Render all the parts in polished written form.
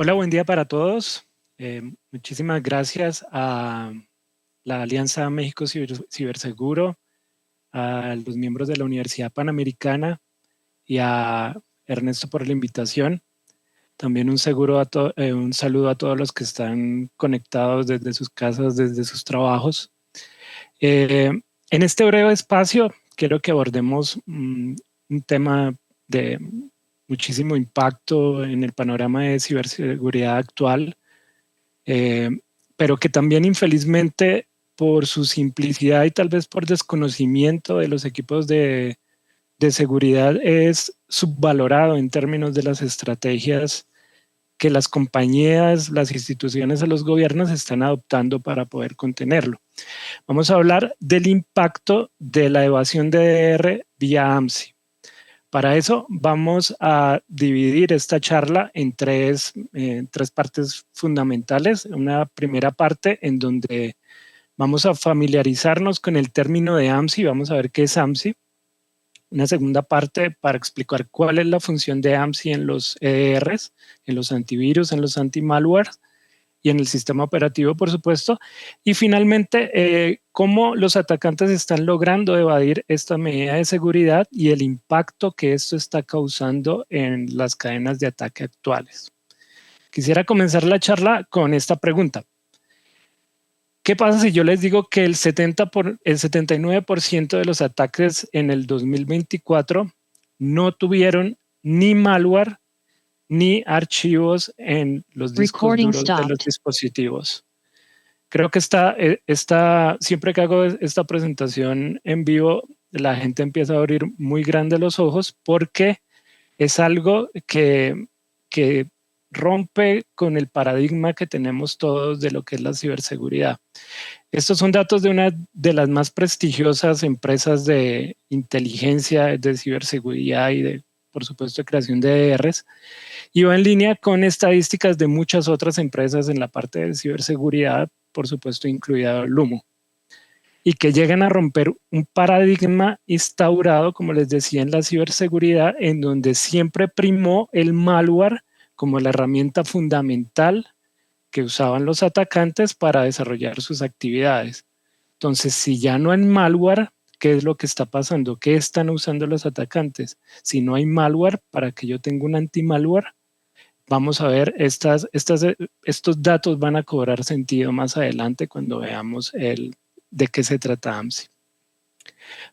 Hola, buen día para todos. Muchísimas gracias a la Alianza México Ciberseguro, a los miembros de la Universidad Panamericana y a Ernesto por la invitación. También un saludo a todos los que están conectados desde sus casas, desde sus trabajos. En este breve espacio quiero que abordemos un tema de muchísimo impacto en el panorama de ciberseguridad actual, eh, pero que también infelizmente por su simplicidad y tal vez por desconocimiento de los equipos de seguridad es subvalorado en términos de las estrategias que las compañías, las instituciones o los gobiernos están adoptando para poder contenerlo. Vamos a hablar del impacto de la evasión de DR vía AMSI. Para eso vamos a dividir esta charla en tres partes fundamentales. Una primera parte en donde vamos a familiarizarnos con el término de AMSI, vamos a ver qué es AMSI. Una segunda parte para explicar cuál es la función de AMSI en los EDRs, en los antivirus, en los anti-malware y en el sistema operativo, por supuesto. Y finalmente, cómo los atacantes están logrando evadir esta medida de seguridad y el impacto que esto está causando en las cadenas de ataque actuales. Quisiera comenzar la charla con esta pregunta. ¿Qué pasa si yo les digo que el 79% de los ataques en el 2024 no tuvieron ni malware ni archivos en los discos duros de los dispositivos? Creo que siempre que hago esta presentación en vivo, la gente empieza a abrir muy grande los ojos porque es algo que rompe con el paradigma que tenemos todos de lo que es la ciberseguridad. Estos son datos de una de las más prestigiosas empresas de inteligencia, de ciberseguridad y de, por supuesto, de creación de EDRs, y va en línea con estadísticas de muchas otras empresas en la parte de ciberseguridad, por supuesto, incluida Lumo, y que llegan a romper un paradigma instaurado, como les decía, en la ciberseguridad, en donde siempre primó el malware como la herramienta fundamental que usaban los atacantes para desarrollar sus actividades. Entonces, si ya no hay malware, ¿qué es lo que está pasando? ¿Qué están usando los atacantes? Si no hay malware, ¿para que yo tenga un anti-malware? Vamos a ver, estos datos van a cobrar sentido más adelante cuando veamos de qué se trata AMSI.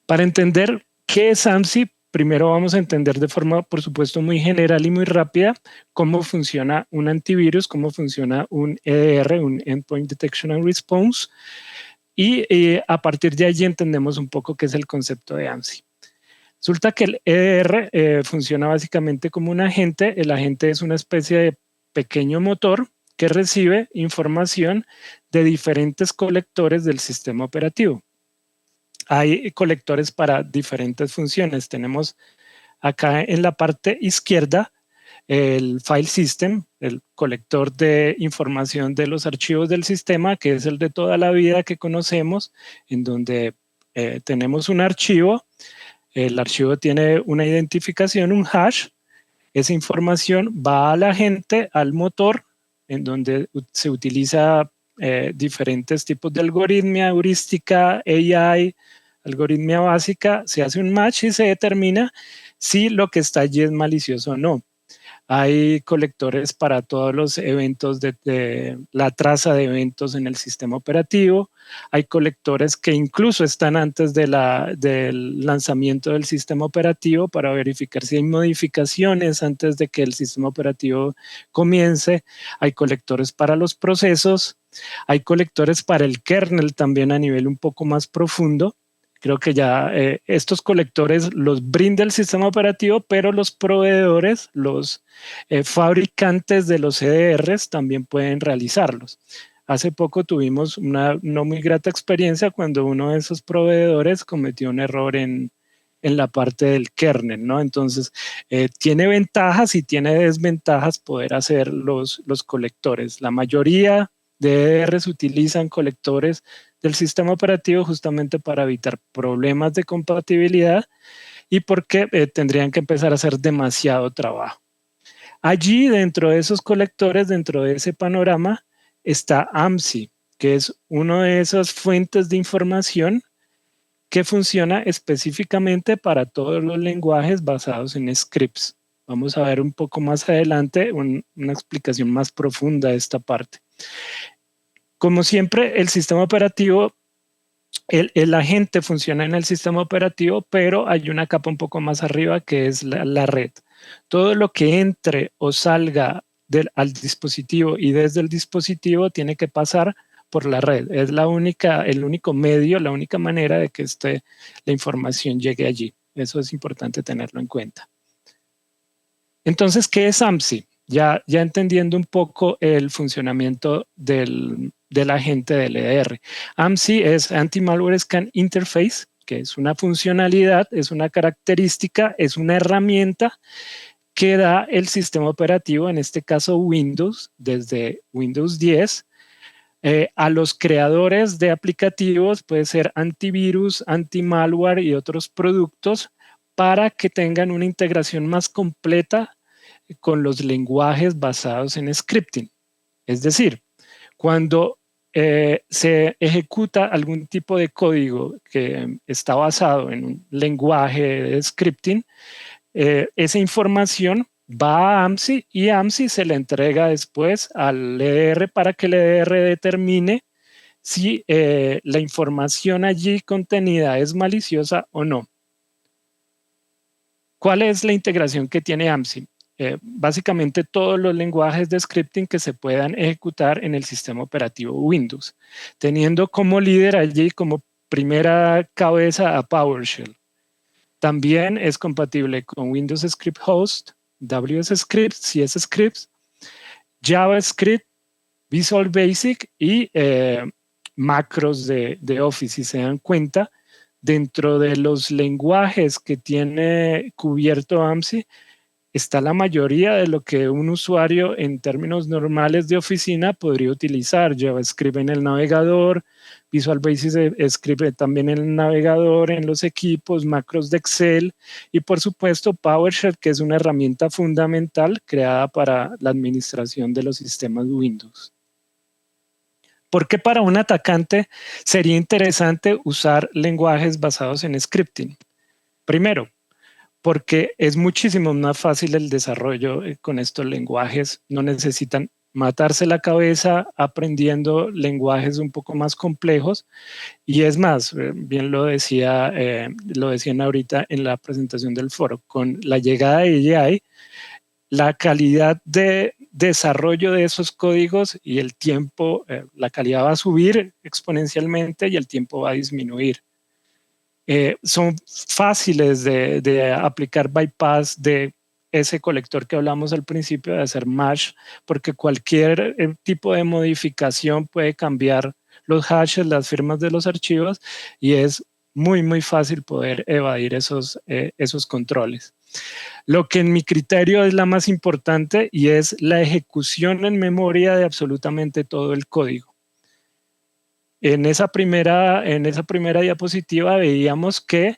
Para entender qué es AMSI, primero vamos a entender de forma, por supuesto, muy general y muy rápida cómo funciona un antivirus, cómo funciona un EDR, un Endpoint Detection and Response, y a partir de allí entendemos un poco qué es el concepto de AMSI. Resulta que el EDR funciona básicamente como un agente. El agente es una especie de pequeño motor que recibe información de diferentes colectores del sistema operativo. Hay colectores para diferentes funciones. Tenemos acá en la parte izquierda el file system, el colector de información de los archivos del sistema, que es el de toda la vida que conocemos, en donde tenemos un archivo. El archivo tiene una identificación, un hash. Esa información va a la agente, al motor, en donde se utiliza diferentes tipos de algoritmia, heurística, AI, algoritmia básica. Se hace un match y se determina si lo que está allí es malicioso o no. Hay colectores para todos los eventos de la traza de eventos en el sistema operativo. Hay colectores que incluso están antes del lanzamiento del sistema operativo para verificar si hay modificaciones antes de que el sistema operativo comience. Hay colectores para los procesos. Hay colectores para el kernel también a nivel un poco más profundo. Creo que ya estos colectores los brinda el sistema operativo, pero los proveedores, los fabricantes de los EDRs también pueden realizarlos. Hace poco tuvimos una no muy grata experiencia cuando uno de esos proveedores cometió un error en la parte del kernel, ¿no? Entonces, tiene ventajas y tiene desventajas poder hacer los colectores. La mayoría de EDRs utilizan colectores del sistema operativo justamente para evitar problemas de compatibilidad y porque tendrían que empezar a hacer demasiado trabajo. Allí, dentro de esos colectores, dentro de ese panorama, está AMSI, que es una de esas fuentes de información que funciona específicamente para todos los lenguajes basados en scripts. Vamos a ver un poco más adelante una explicación más profunda de esta parte. Como siempre, el sistema operativo, el agente funciona en el sistema operativo, pero hay una capa un poco más arriba que es la red. Todo lo que entre o salga al dispositivo y desde el dispositivo tiene que pasar por la red. Es el único medio, la única manera de que la información llegue allí. Eso es importante tenerlo en cuenta. Entonces, ¿qué es AMSI? Ya entendiendo un poco el funcionamiento del agente del EDR. AMSI es Anti-Malware Scan Interface, que es una funcionalidad, es una característica, es una herramienta que da el sistema operativo, en este caso Windows, desde Windows 10, a los creadores de aplicativos, puede ser antivirus, anti-malware y otros productos, para que tengan una integración más completa con los lenguajes basados en scripting. Es decir, cuando se ejecuta algún tipo de código que está basado en un lenguaje de scripting, esa información va a AMSI y AMSI se le entrega después al EDR para que el EDR determine si la información allí contenida es maliciosa o no. ¿Cuál es la integración que tiene AMSI? Básicamente todos los lenguajes de scripting que se puedan ejecutar en el sistema operativo Windows, teniendo como líder allí, como primera cabeza, a PowerShell. También es compatible con Windows Script Host, WS Scripts, CS Scripts, JavaScript, Visual Basic y macros de Office. Si se dan cuenta, dentro de los lenguajes que tiene cubierto AMSI, está la mayoría de lo que un usuario en términos normales de oficina podría utilizar. JavaScript en el navegador, Visual Basic escribe también en el navegador, en los equipos, macros de Excel y por supuesto PowerShell, que es una herramienta fundamental creada para la administración de los sistemas Windows. ¿Por qué para un atacante sería interesante usar lenguajes basados en scripting? Primero, porque es muchísimo más fácil el desarrollo con estos lenguajes. No necesitan matarse la cabeza aprendiendo lenguajes un poco más complejos. Y es más, bien lo decían ahorita en la presentación del foro, con la llegada de AI, la calidad de desarrollo de esos códigos y el tiempo, la calidad va a subir exponencialmente y el tiempo va a disminuir. Son fáciles de aplicar bypass de ese colector que hablamos al principio, de hacer mash, porque cualquier tipo de modificación puede cambiar los hashes, las firmas de los archivos, y es muy fácil poder evadir esos controles. Lo que en mi criterio es la más importante y es la ejecución en memoria de absolutamente todo el código. En esa primera diapositiva veíamos que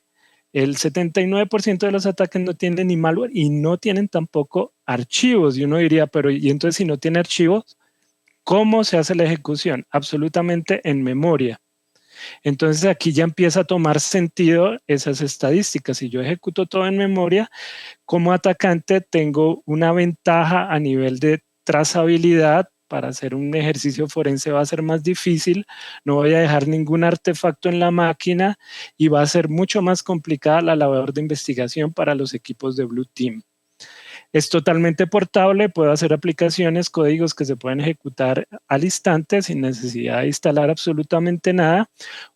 el 79% de los ataques no tienen ni malware y no tienen tampoco archivos. Y uno diría, pero ¿y entonces si no tiene archivos, cómo se hace la ejecución? Absolutamente en memoria. Entonces aquí ya empieza a tomar sentido esas estadísticas. Si yo ejecuto todo en memoria, como atacante tengo una ventaja a nivel de trazabilidad. Para hacer un ejercicio forense va a ser más difícil, no voy a dejar ningún artefacto en la máquina y va a ser mucho más complicada la labor de investigación para los equipos de Blue Team. Es totalmente portable, puedo hacer aplicaciones, códigos que se pueden ejecutar al instante sin necesidad de instalar absolutamente nada.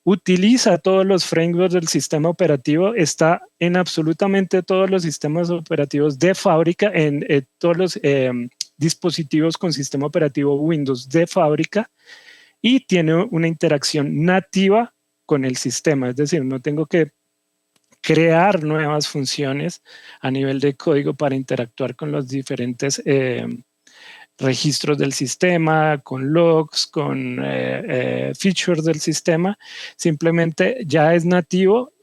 Utiliza todos los frameworks del sistema operativo, está en absolutamente todos los sistemas operativos de fábrica, en todos los dispositivos con sistema operativo Windows de fábrica y tiene una interacción nativa con el sistema, es decir, no tengo que crear nuevas funciones a nivel de código para interactuar con los diferentes registros del sistema, con logs, con features del sistema. Simplemente ya es nativo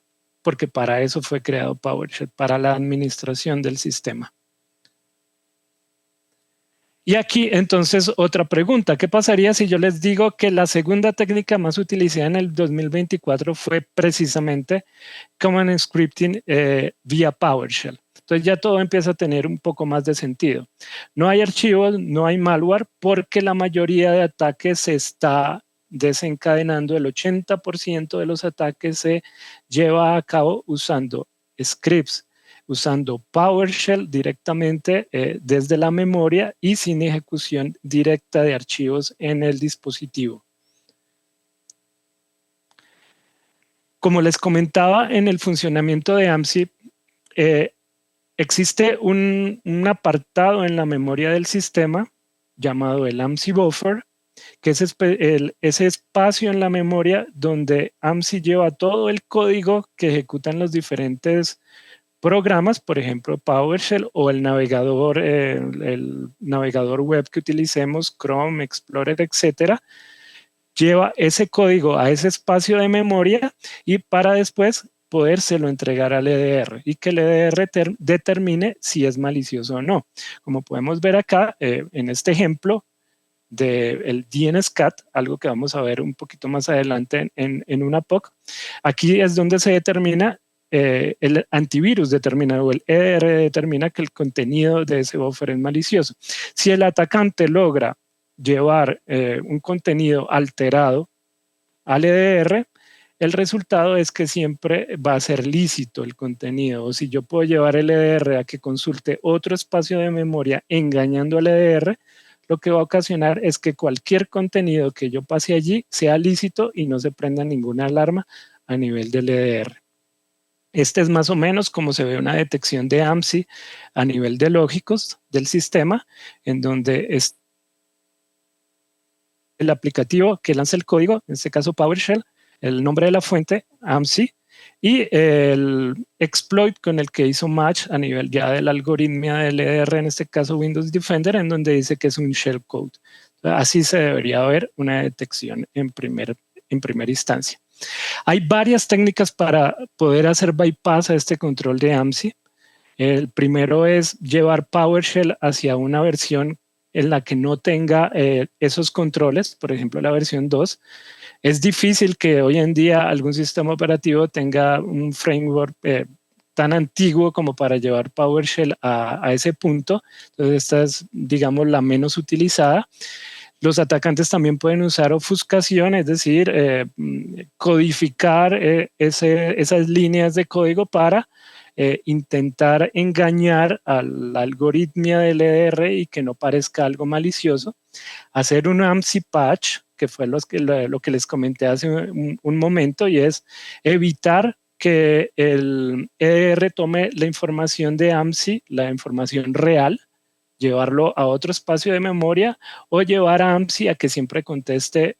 porque para eso fue creado PowerShell, para la administración del sistema. Y aquí entonces otra pregunta, ¿qué pasaría si yo les digo que la segunda técnica más utilizada en el 2024 fue precisamente Command Scripting vía PowerShell? Entonces ya todo empieza a tener un poco más de sentido. No hay archivos, no hay malware, porque la mayoría de ataques se está desencadenando. El 80% de los ataques se lleva a cabo usando scripts, usando PowerShell directamente desde la memoria y sin ejecución directa de archivos en el dispositivo. Como les comentaba, en el funcionamiento de AMSI existe un apartado en la memoria del sistema llamado el AMSI Buffer, que es ese espacio en la memoria donde AMSI lleva todo el código que ejecutan los diferentes programas, por ejemplo, PowerShell o el navegador web que utilicemos, Chrome, Explorer, etcétera, lleva ese código a ese espacio de memoria y para después podérselo entregar al EDR y que el EDR determine si es malicioso o no. Como podemos ver acá en este ejemplo del DNSCAT, algo que vamos a ver un poquito más adelante en una POC, aquí es donde se determina el antivirus determina o el EDR determina que el contenido de ese buffer es malicioso. Si el atacante logra llevar un contenido alterado al EDR, el resultado es que siempre va a ser lícito el contenido. O si yo puedo llevar el EDR a que consulte otro espacio de memoria engañando al EDR, lo que va a ocasionar es que cualquier contenido que yo pase allí sea lícito y no se prenda ninguna alarma a nivel del EDR. Este es más o menos como se ve una detección de AMSI a nivel de lógicos del sistema, en donde es el aplicativo que lanza el código, en este caso PowerShell, el nombre de la fuente, AMSI, y el exploit con el que hizo match a nivel ya del algoritmo del EDR, en este caso Windows Defender, en donde dice que es un shellcode. Así se debería ver una detección en primera instancia. Hay varias técnicas para poder hacer bypass a este control de AMSI. El primero es llevar PowerShell hacia una versión en la que no tenga esos controles, por ejemplo, la versión 2. Es difícil que hoy en día algún sistema operativo tenga un framework tan antiguo como para llevar PowerShell a ese punto. Entonces, esta es, digamos, la menos utilizada. Los atacantes también pueden usar ofuscación, es decir, codificar esas líneas de código para intentar engañar al algoritmo del EDR y que no parezca algo malicioso. Hacer un AMSI patch, que fue lo que les comenté hace un momento, y es evitar que el EDR tome la información de AMSI, la información real, llevarlo a otro espacio de memoria o llevar a AMSI a que siempre conteste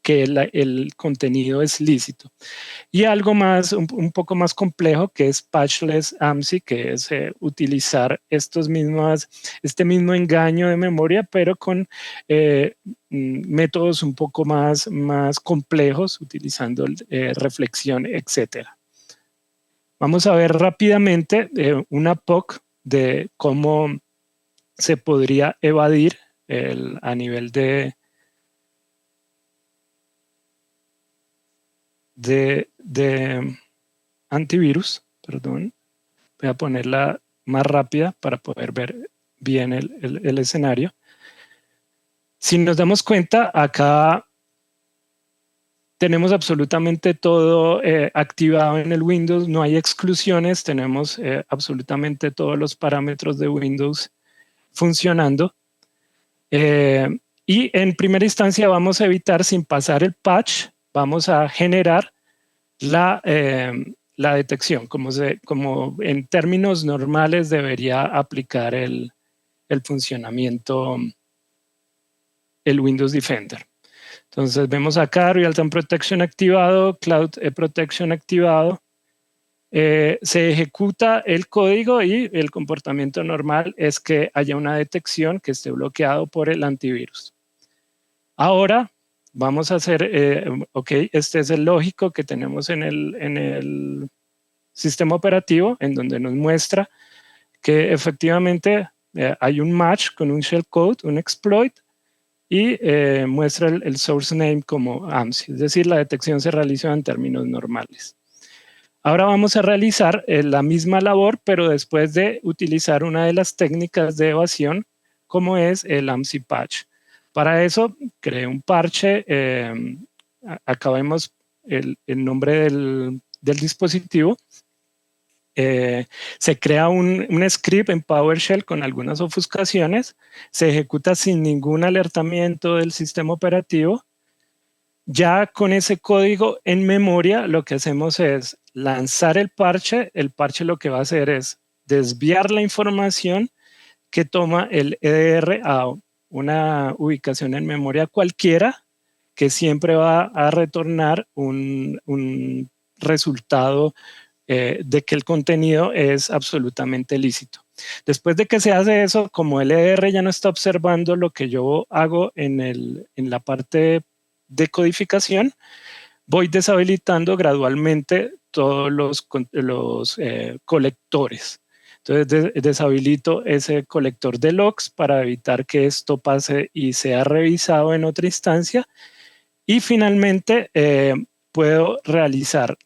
que el contenido es lícito. Y algo más, un poco más complejo, que es patchless AMSI, que es utilizar este mismo engaño de memoria, pero con métodos un poco más complejos, utilizando reflexión, etcétera. Vamos a ver rápidamente una POC de cómo se podría evadir a nivel de antivirus, perdón. Voy a ponerla más rápida para poder ver bien el escenario. Si nos damos cuenta, acá tenemos absolutamente todo activado en el Windows, no hay exclusiones, tenemos absolutamente todos los parámetros de Windows funcionando. Y en primera instancia vamos a evitar, sin pasar el patch, vamos a generar la detección, como en términos normales debería aplicar el funcionamiento, el Windows Defender. Entonces vemos acá Real Time Protection activado, Cloud Protection activado. Se ejecuta el código y el comportamiento normal es que haya una detección que esté bloqueado por el antivirus. Ahora vamos a hacer, ok, este es el lógico que tenemos en el sistema operativo, en donde nos muestra que efectivamente hay un match con un shellcode, un exploit, y muestra el source name como AMSI, es decir, la detección se realizó en términos normales. Ahora vamos a realizar la misma labor, pero después de utilizar una de las técnicas de evasión, como es el AMSI patch. Para eso, creé un parche, acá vemos el nombre del dispositivo. Se crea un script en PowerShell con algunas ofuscaciones, se ejecuta sin ningún alertamiento del sistema operativo. Ya con ese código en memoria, lo que hacemos es lanzar el parche lo que va a hacer es desviar la información que toma el EDR a una ubicación en memoria cualquiera, que siempre va a retornar un resultado de que el contenido es absolutamente lícito. Después de que se hace eso, como el EDR ya no está observando lo que yo hago en la parte de codificación, voy deshabilitando gradualmente todos los colectores. Entonces deshabilito ese colector de logs para evitar que esto pase y sea revisado en otra instancia. Y finalmente puedo realizar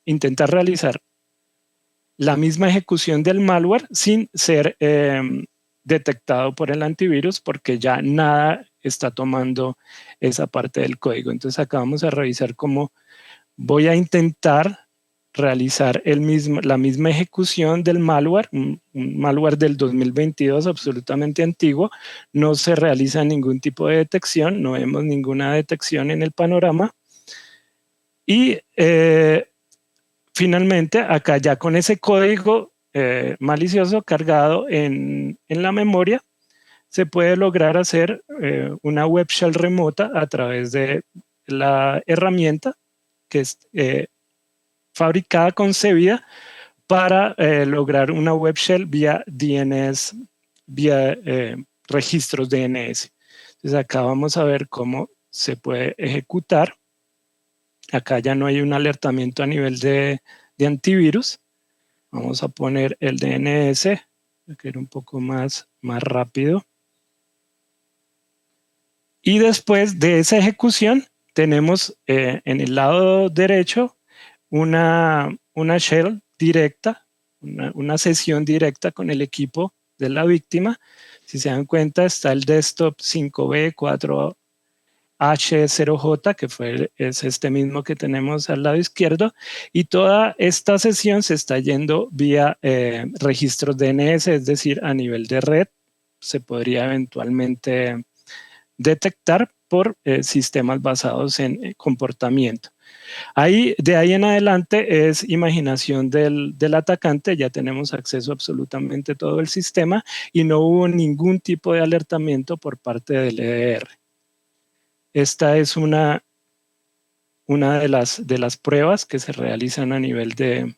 intentar realizar la misma ejecución del malware sin ser detectado por el antivirus, porque ya nada está tomando esa parte del código. Entonces acá vamos a revisar cómo voy a intentar realizar la misma ejecución del malware, un malware del 2022 absolutamente antiguo. No se realiza ningún tipo de detección, no vemos ninguna detección en el panorama. Y finalmente, acá ya con ese código malicioso cargado en la memoria, se puede lograr hacer una web shell remota a través de la herramienta que es fabricada, concebida para lograr una web shell vía DNS, vía registros DNS. Entonces acá vamos a ver cómo se puede ejecutar. Acá ya no hay un alertamiento a nivel de antivirus. Vamos a poner el DNS, que era un poco más rápido. Y después de esa ejecución, tenemos en el lado derecho una shell directa, una sesión directa con el equipo de la víctima. Si se dan cuenta, está el desktop 5B4H0J, que es este mismo que tenemos al lado izquierdo, y toda esta sesión se está yendo vía registros DNS, es decir, a nivel de red. Se podría eventualmente detectar por sistemas basados en comportamiento. De ahí en adelante es imaginación del atacante, ya tenemos acceso a absolutamente todo el sistema y no hubo ningún tipo de alertamiento por parte del EDR. Esta es una de las pruebas que se realizan a nivel de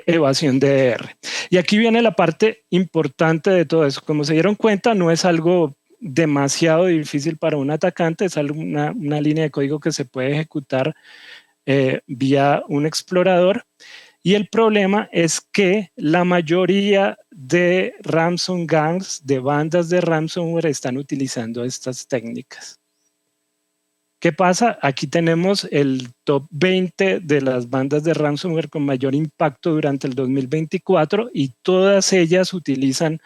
evasión de EDR. Y aquí viene la parte importante de todo eso. Como se dieron cuenta, no es algo demasiado difícil para un atacante, es una línea de código que se puede ejecutar vía un explorador. Y el problema es que la mayoría de ransom gangs, de bandas de ransomware, están utilizando estas técnicas. ¿Qué pasa? Aquí tenemos el top 20 de las bandas de ransomware con mayor impacto durante el 2024 y todas ellas utilizan,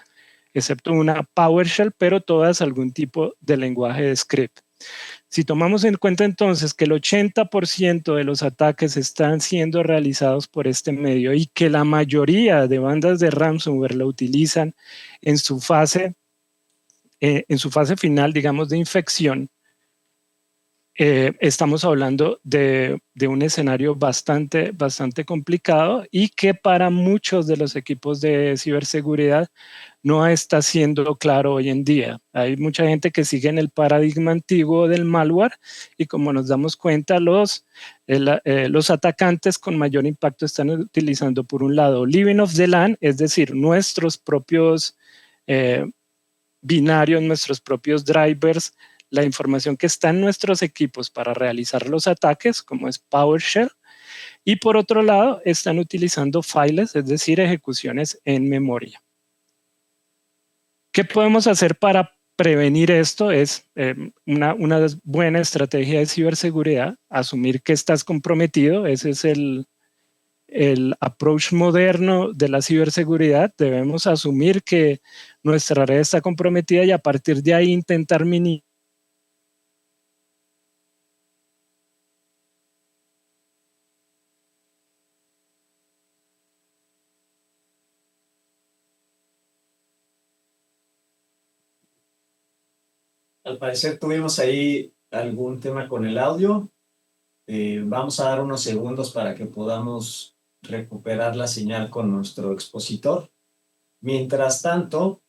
excepto una PowerShell, pero todas algún tipo de lenguaje de script. Si tomamos en cuenta entonces que el 80% de los ataques están siendo realizados por este medio y que la mayoría de bandas de ransomware lo utilizan en su fase final, digamos, de infección, estamos hablando de un escenario bastante complicado y que para muchos de los equipos de ciberseguridad no está siendo claro hoy en día. Hay mucha gente que sigue en el paradigma antiguo del malware y como nos damos cuenta, los atacantes con mayor impacto están utilizando por un lado Living of the Land, es decir, nuestros propios binarios, nuestros propios drivers, la información que está en nuestros equipos para realizar los ataques, como es PowerShell, Y por otro lado, están utilizando files, es decir, ejecuciones en memoria. ¿Qué podemos hacer para prevenir esto? Es una buena estrategia de ciberseguridad, asumir que estás comprometido. Ese es el approach moderno de la ciberseguridad. Debemos asumir que nuestra red está comprometida y a partir de ahí intentar minimizar. Al parecer tuvimos ahí algún tema con el audio. Vamos a dar unos segundos para que podamos recuperar la señal con nuestro expositor. Mientras tanto,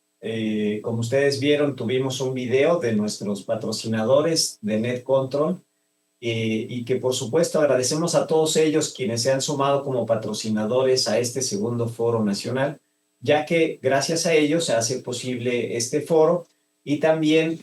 como ustedes vieron, tuvimos un video de nuestros patrocinadores de NetControl y que por supuesto agradecemos a todos ellos quienes se han sumado como patrocinadores a este segundo foro nacional, ya que gracias a ellos se hace posible este foro y también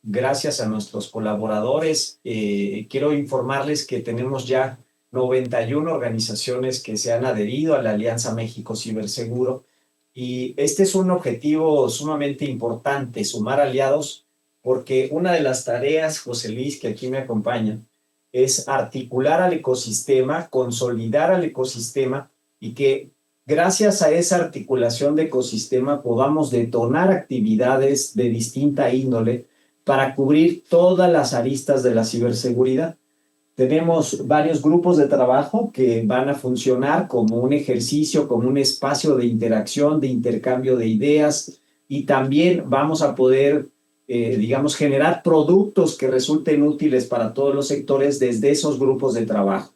gracias a nuestros colaboradores. Quiero informarles que tenemos ya 91 organizaciones que se han adherido a la Alianza México Ciberseguro y este es un objetivo sumamente importante, sumar aliados, porque una de las tareas, José Luis, que aquí me acompaña, es articular al ecosistema, consolidar al ecosistema y que gracias a esa articulación de ecosistema podamos detonar actividades de distinta índole para cubrir todas las aristas de la ciberseguridad. Tenemos varios grupos de trabajo que van a funcionar como un ejercicio, como un espacio de interacción, de intercambio de ideas y también vamos a poder, digamos, generar productos que resulten útiles para todos los sectores desde esos grupos de trabajo.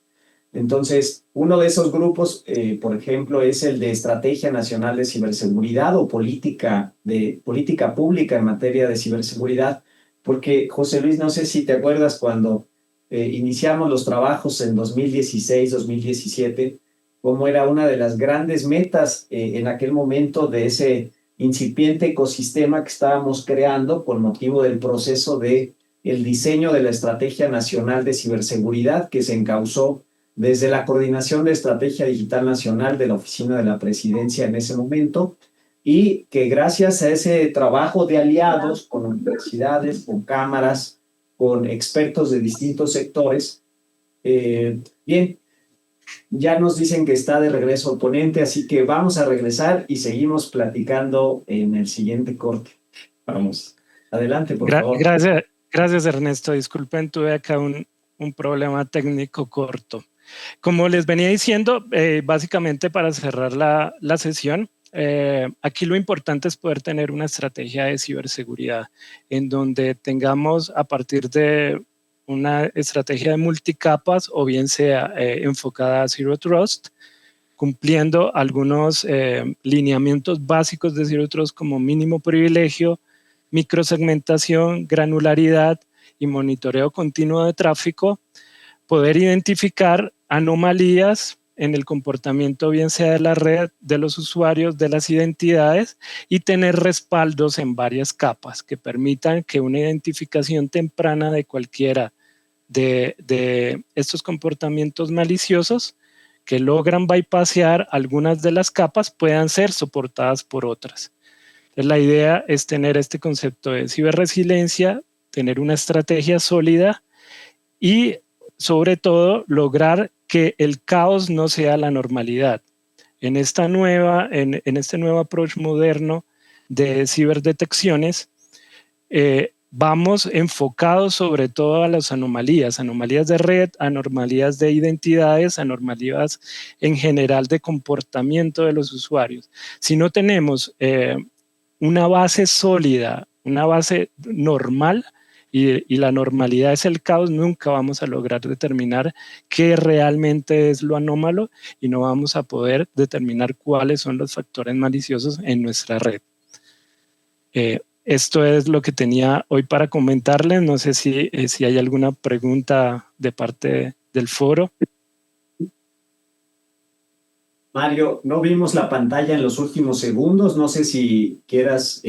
Entonces, uno de esos grupos, por ejemplo, es el de Estrategia Nacional de Ciberseguridad o política pública en materia de ciberseguridad, porque José Luis, no sé si te acuerdas cuando iniciamos los trabajos en 2016-2017, como era una de las grandes metas en aquel momento de ese incipiente ecosistema que estábamos creando por motivo del proceso de el diseño de la Estrategia Nacional de Ciberseguridad que se encauzó desde la Coordinación de Estrategia Digital Nacional de la Oficina de la Presidencia en ese momento, y que gracias a ese trabajo de aliados con universidades, con cámaras, con expertos de distintos sectores, bien, ya nos dicen que está de regreso el ponente, así que vamos a regresar y seguimos platicando en el siguiente corte. Vamos, adelante, por favor. Gracias, Ernesto. Disculpen, tuve acá un problema técnico corto. Como les venía diciendo, básicamente para cerrar la sesión, aquí lo importante es poder tener una estrategia de ciberseguridad en donde tengamos a partir de una estrategia de multicapas o bien sea enfocada a Zero Trust, cumpliendo algunos lineamientos básicos de Zero Trust como mínimo privilegio, microsegmentación, granularidad y monitoreo continuo de tráfico, poder identificar anomalías en el comportamiento bien sea de la red, de los usuarios, de las identidades y tener respaldos en varias capas que permitan que una identificación temprana de cualquiera de estos comportamientos maliciosos que logran bypassear algunas de las capas puedan ser soportadas por otras. Entonces, la idea es tener este concepto de ciberresiliencia, tener una estrategia sólida y sobre todo lograr que el caos no sea la normalidad. En este nuevo approach moderno de ciberdetecciones, vamos enfocados sobre todo a las anomalías de red, anomalías de identidades, anomalías en general de comportamiento de los usuarios. Si no tenemos una base sólida, una base normal, y la normalidad es el caos, nunca vamos a lograr determinar qué realmente es lo anómalo y no vamos a poder determinar cuáles son los factores maliciosos en nuestra red. Esto es lo que tenía hoy para comentarles. No sé si hay alguna pregunta de parte del foro. Mario, no vimos la pantalla en los últimos segundos. No sé si quieras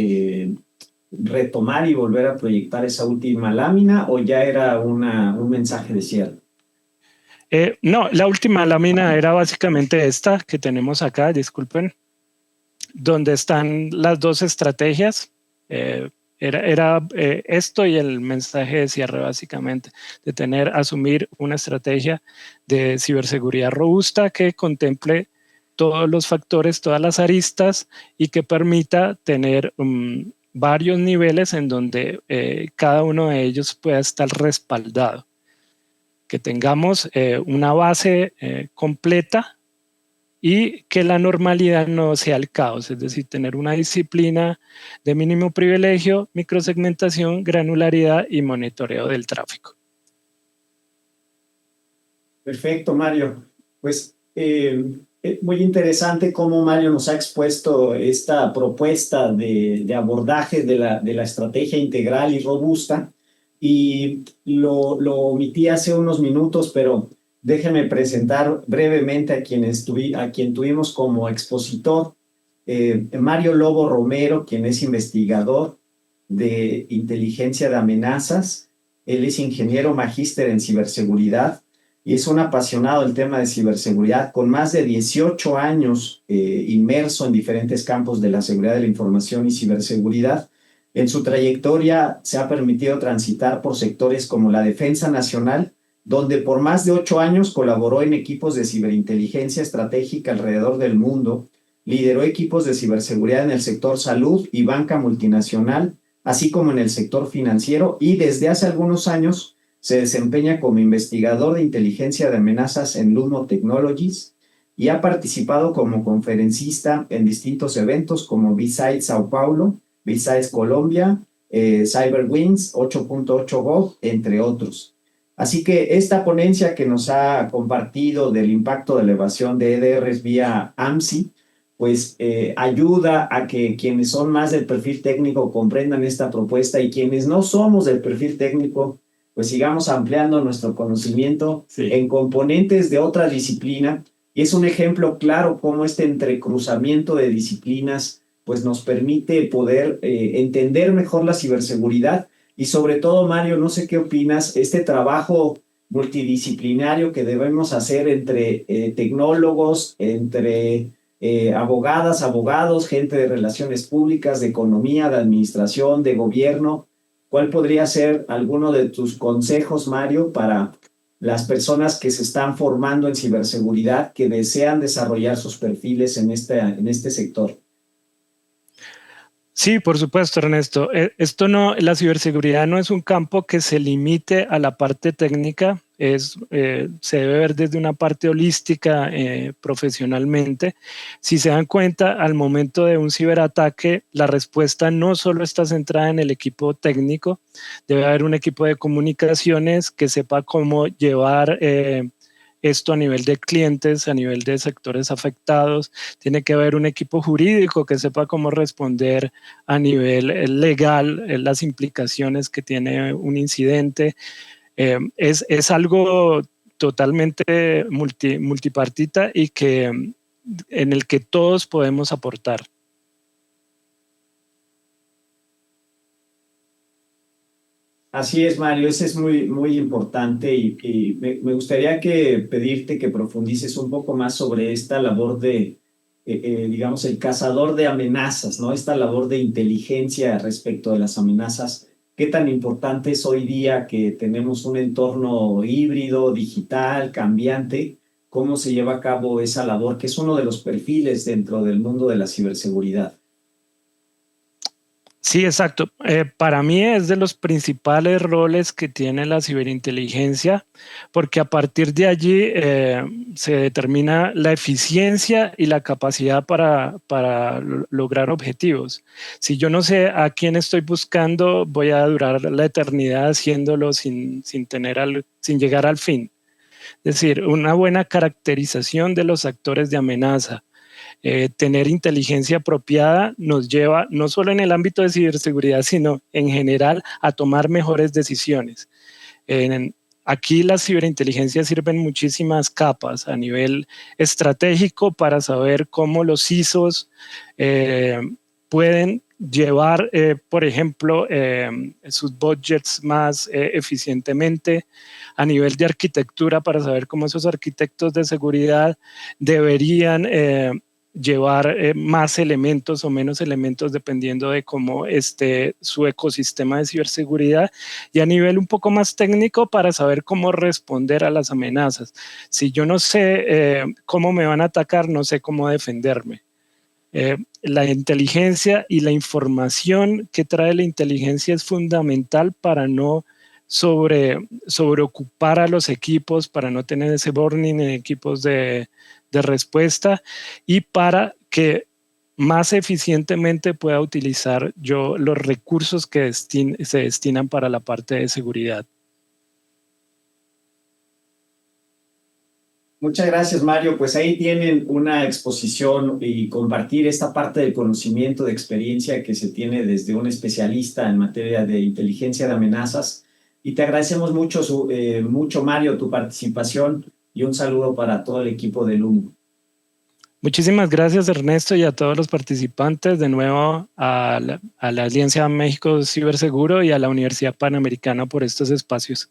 retomar y volver a proyectar esa última lámina o ya era un mensaje de cierre. No, la última lámina era básicamente esta que tenemos acá, disculpen, donde están las dos estrategias. Era esto y el mensaje de cierre básicamente, de asumir una estrategia de ciberseguridad robusta que contemple todos los factores, todas las aristas y que permita tener varios niveles en donde cada uno de ellos pueda estar respaldado. Que tengamos una base completa y que la normalidad no sea el caos, es decir, tener una disciplina de mínimo privilegio, microsegmentación, granularidad y monitoreo del tráfico. Perfecto, Mario. Pues muy interesante cómo Mario nos ha expuesto esta propuesta de abordaje de la estrategia integral y robusta. Y lo omití hace unos minutos, pero déjenme presentar brevemente a quien tuvimos como expositor. Mario Lobo Romero, quien es investigador de inteligencia de amenazas. Él es ingeniero magíster en ciberseguridad y es un apasionado del tema de ciberseguridad, con más de 18 años inmerso en diferentes campos de la seguridad de la información y ciberseguridad. En su trayectoria se ha permitido transitar por sectores como la defensa nacional, donde por más de 8 años colaboró en equipos de ciberinteligencia estratégica alrededor del mundo, lideró equipos de ciberseguridad en el sector salud y banca multinacional, así como en el sector financiero, y desde hace algunos años se desempeña como investigador de inteligencia de amenazas en Lumo Technologies y ha participado como conferencista en distintos eventos como B-Side Sao Paulo, B-Sides Colombia, CyberWings, 8.8 Gov, entre otros. Así que esta ponencia que nos ha compartido del impacto de la evasión de EDRs vía AMSI, pues ayuda a que quienes son más del perfil técnico comprendan esta propuesta y quienes no somos del perfil técnico, pues sigamos ampliando nuestro conocimiento en componentes de otra disciplina. Y es un ejemplo claro cómo este entrecruzamiento de disciplinas pues nos permite poder entender mejor la ciberseguridad y sobre todo, Mario, no sé qué opinas, este trabajo multidisciplinario que debemos hacer entre tecnólogos, entre abogadas, abogados, gente de relaciones públicas, de economía, de administración, de gobierno. ¿Cuál podría ser alguno de tus consejos, Mario, para las personas que se están formando en ciberseguridad, que desean desarrollar sus perfiles en este sector? Sí, por supuesto, Ernesto. La ciberseguridad no es un campo que se limite a la parte técnica, se debe ver desde una parte holística profesionalmente. Si se dan cuenta, al momento de un ciberataque, la respuesta no solo está centrada en el equipo técnico, debe haber un equipo de comunicaciones que sepa cómo llevar esto a nivel de clientes, a nivel de sectores afectados. Tiene que haber un equipo jurídico que sepa cómo responder a nivel legal las implicaciones que tiene un incidente. Es algo totalmente multipartita y en el que todos podemos aportar. Así es, Mario, ese es muy, muy importante y me gustaría pedirte que profundices un poco más sobre esta labor de, digamos, el cazador de amenazas, ¿no? Esta labor de inteligencia respecto de las amenazas. ¿Qué tan importante es hoy día que tenemos un entorno híbrido, digital, cambiante? ¿Cómo se lleva a cabo esa labor, que es uno de los perfiles dentro del mundo de la ciberseguridad? Sí, exacto. Para mí es de los principales roles que tiene la ciberinteligencia, porque a partir de allí se determina la eficiencia y la capacidad para lograr objetivos. Si yo no sé a quién estoy buscando, voy a durar la eternidad haciéndolo sin llegar al fin. Es decir, una buena caracterización de los actores de amenaza. Tener inteligencia apropiada nos lleva, no solo en el ámbito de ciberseguridad, sino en general, a tomar mejores decisiones. Aquí las ciberinteligencias sirven muchísimas capas a nivel estratégico para saber cómo los CISOs pueden llevar, por ejemplo, sus budgets más eficientemente, a nivel de arquitectura, para saber cómo esos arquitectos de seguridad deberían llevar más elementos o menos elementos dependiendo de cómo esté su ecosistema de ciberseguridad, y a nivel un poco más técnico para saber cómo responder a las amenazas. Si yo no sé cómo me van a atacar, no sé cómo defenderme. La inteligencia y la información que trae la inteligencia es fundamental para no sobreocupar a los equipos, para no tener ese burning en equipos de respuesta, y para que más eficientemente pueda utilizar yo los recursos que se destinan para la parte de seguridad. Muchas gracias, Mario. Pues ahí tienen una exposición y compartir esta parte del conocimiento, de experiencia que se tiene desde un especialista en materia de inteligencia de amenazas. Y te agradecemos mucho, mucho, Mario, tu participación, y un saludo para todo el equipo de LUM. Muchísimas gracias, Ernesto, y a todos los participantes, de nuevo a la Alianza México Ciberseguro y a la Universidad Panamericana por estos espacios.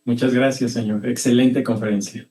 Muchas gracias, señor. Excelente conferencia.